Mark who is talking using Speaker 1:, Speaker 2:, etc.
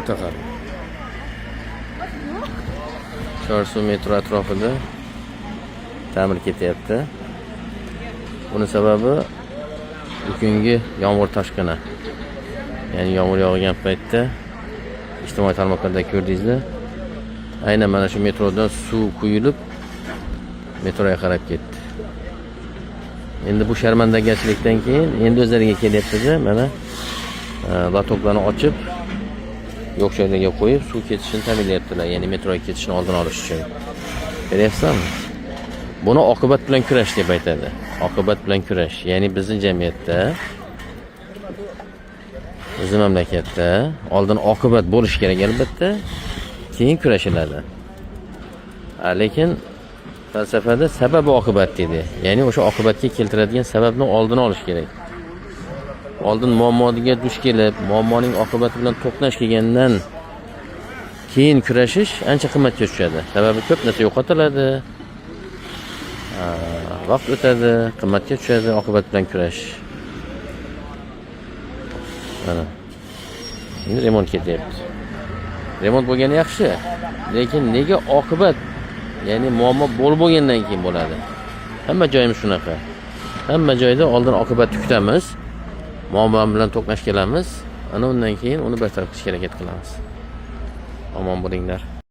Speaker 1: Bitta qarang. Chorsu metro atrofida ta'mir ketyapti. Buni sababi bugungi yomg'ir toshqini. Ya'ni yomg'ir yog'gan paytda ijtimoiy tarmoqlarda ko'rdingizlar. Aynan mana shu metrodan suv quyilib metroga qarab ketdi. Endi bu sharmandagarchilikdan keyin endi o'zlariga kelyapti-da, mana latoklarni ochib, yo'q joylarga qo'yib suv ketishini ta'minlayaptilar. Ya'ni metroga ketishini oldini olish uchun. Ko'ryapsizmi? Buni oqibat bilan kurash deb aytadi. Oqibat bilan kurash. Ya'ni bizning jamiyatda, bizning mamlakatda oldin oqibat bo'lish kerak albatta, keyin kurashiladi. Lekin falsafada sabab oqibat dedi. Ya'ni o'sha oqibatga keltiradigan sababni oldini olish kerak. Oldin muammoga duch kelib, muammoning oqibati bilan to'qnash kelgandan keyin kurashish ancha qimmatga tushadi. Sababi ko'p narsa yo'qotiladi. Vaqt o'tadi, qimmatga tushadi oqibat bilan kurash. Mana. Endi remont ketyapti. Remont bo'lgani yaxshi, lekin nega oqibat, ya'ni muammo bo'lgandan keyin bo'ladi? Hamma joyimiz shunaqa. Hamma joyda oldin oqibatni kutamiz. Muammo bilan to'qnash kelamiz. Ana undan keyin uni bartaraf qilishga harakat qilamiz. Omon bo'linglar.